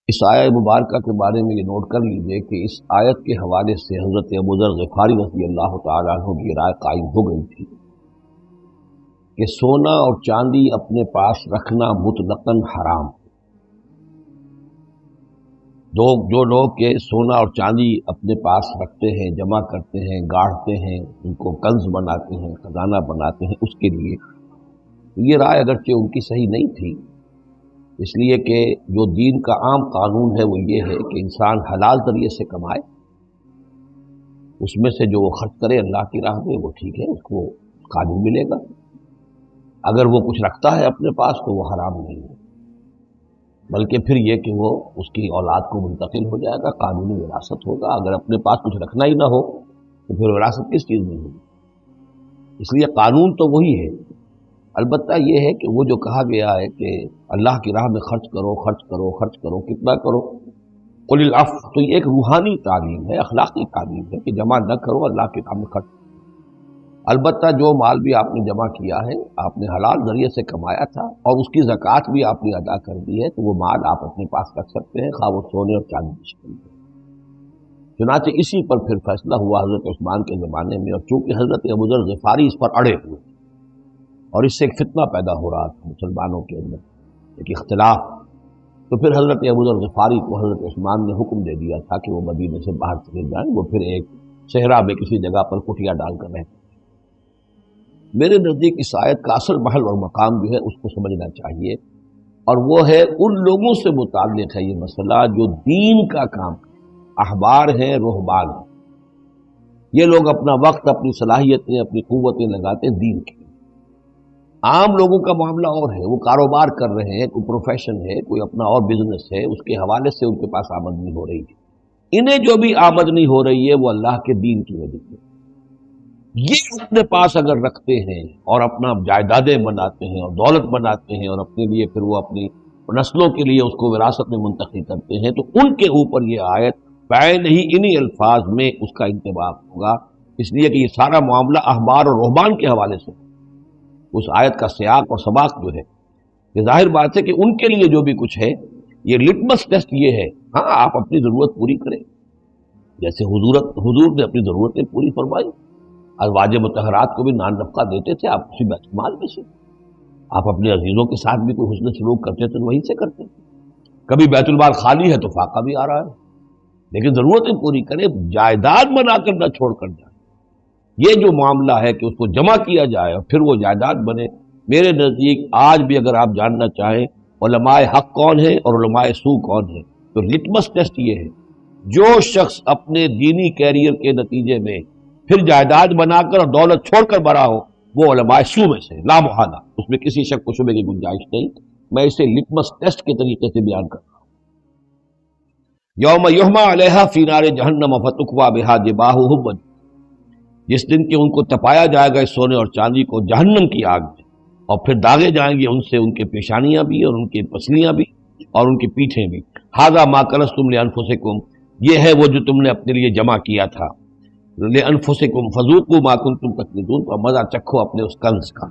اس آیت مبارکہ کے بارے میں یہ نوٹ کر لیجئے کہ اس آیت کے حوالے سے حضرت ابو ذر غفاری رضی اللہ تعالیٰ عنہ کی رائے قائم ہو گئی تھی کہ سونا اور چاندی اپنے پاس رکھنا مطلقاً حرام۔ جو لوگ کہ سونا اور چاندی اپنے پاس رکھتے ہیں، جمع کرتے ہیں، گاڑتے ہیں، ان کو کنز بناتے ہیں، خزانہ بناتے ہیں، اس کے لیے یہ رائے اگرچہ ان کی صحیح نہیں تھی، اس لیے کہ جو دین کا عام قانون ہے وہ یہ ہے کہ انسان حلال ذریعے سے کمائے، اس میں سے جو وہ خرچ کرے اللہ کی راہ میں وہ ٹھیک ہے، اس کو قانون ملے گا۔ اگر وہ کچھ رکھتا ہے اپنے پاس تو وہ حرام نہیں ہے، بلکہ پھر یہ کہ وہ اس کی اولاد کو منتقل ہو جائے گا، قانونی وراثت ہوگا۔ اگر اپنے پاس کچھ رکھنا ہی نہ ہو تو پھر وراثت کس چیز میں ہوگی؟ اس لیے قانون تو وہی ہے، البتہ یہ ہے کہ وہ جو کہا گیا ہے کہ اللہ کی راہ میں خرچ کرو، خرچ کرو، خرچ کرو، کتنا کرو، قل العفو، تو یہ ایک روحانی تعلیم ہے، اخلاقی تعلیم ہے کہ جمع نہ کرو، اللہ کی راہ میں خرچ۔ البتہ جو مال بھی آپ نے جمع کیا ہے، آپ نے حلال ذریعے سے کمایا تھا اور اس کی زکوٰۃ بھی آپ نے ادا کر دی ہے، تو وہ مال آپ اپنے پاس رکھ سکتے ہیں، خواہ وہ سونے اور چاندی کی شکل میں۔ چنانچہ اسی پر پھر فیصلہ ہوا حضرت عثمان کے زمانے میں، اور چونکہ حضرت ابو ذر غفاری اس پر اڑے ہوئے اور اس سے ایک فتنہ پیدا ہو رہا تھا مسلمانوں کے اندر، ایک اختلاف، تو پھر حضرت ابو ذر غفاری کو حضرت عثمان نے حکم دے دیا تھا کہ وہ مدینے سے باہر چلے جائیں، وہ پھر ایک صحرا میں کسی جگہ پر کٹیا ڈال کر رہتے۔ میرے نزدیک اس آیت کا اصل محل اور مقام جو ہے اس کو سمجھنا چاہیے، اور وہ ہے ان لوگوں سے متعلق ہے یہ مسئلہ جو دین کا کام کریں، احبار ہیں، رہبان ہیں، یہ لوگ اپنا وقت، اپنی صلاحیتیں، اپنی قوتیں لگاتے ہیں دین کے۔ عام لوگوں کا معاملہ اور ہے، وہ کاروبار کر رہے ہیں، کوئی پروفیشن ہے، کوئی اپنا اور بزنس ہے، اس کے حوالے سے ان کے پاس آمدنی ہو رہی ہے۔ انہیں جو بھی آمدنی ہو رہی ہے وہ اللہ کے دین کی وجہ سے، یہ اپنے پاس اگر رکھتے ہیں اور اپنا جائیدادیں بناتے ہیں اور دولت بناتے ہیں اور اپنے لیے پھر وہ اپنی نسلوں کے لیے اس کو وراثت میں منتقل کرتے ہیں، تو ان کے اوپر یہ آیت بعین ہی انہی الفاظ میں اس کا انطباق ہوگا، اس لیے کہ یہ سارا معاملہ احبار اور رہبان کے حوالے سے اس آیت کا سیاق اور سباق جو ہے، یہ ظاہر بات ہے کہ ان کے لیے جو بھی کچھ ہے، یہ لٹمس ٹیسٹ یہ ہے، ہاں آپ اپنی ضرورت پوری کریں، جیسے حضور نے اپنی ضرورتیں پوری فرمائی، ازواج مطہرات کو بھی نان نفقہ دیتے تھے، آپ اسی بیت المال میں سے، آپ اپنے عزیزوں کے ساتھ بھی کوئی حسن سلوک کرتے تھے وہیں سے کرتے تھے۔ کبھی بیت المال خالی ہے تو فاقہ بھی آ رہا ہے، لیکن ضرورتیں پوری کریں، جائیداد بنا کر نہ چھوڑ کر جائیں۔ یہ جو معاملہ ہے کہ اس کو جمع کیا جائے اور پھر وہ جائیداد بنے، میرے نزدیک آج بھی اگر آپ جاننا چاہیں علماء حق کون ہے اور علماء سو کون ہے، تو لٹمس ٹیسٹ یہ ہے، جو شخص اپنے دینی کیریئر کے نتیجے میں پھر جائیداد بنا کر اور دولت چھوڑ کر بڑا ہو، وہ علماء سو میں سے لا محالہ، اس میں کسی شک و شبے کی گنجائش نہیں۔ میں اسے لٹمس ٹیسٹ کے طریقے سے بیان کر رہا ہوں۔ یوم یحمى علیہا فی نار جہنم فتکوی بہا جباہہم، جس دن کہ ان کو تپایا جائے گا اس سونے اور چاندی کو جہنم کی آگ میں، اور پھر داغے جائیں گے ان سے ان کے پیشانیاں بھی اور ان کی پسلیاں بھی اور ان کی پیٹھیں بھی۔ ھذا ما کنزتم لانفسکم، یہ ہے وہ جو تم نے اپنے لیے جمع کیا تھا، لانفسکم فذوقوا ما کنتم تکنزون، اور مزہ چکھو اپنے اس کنز کا۔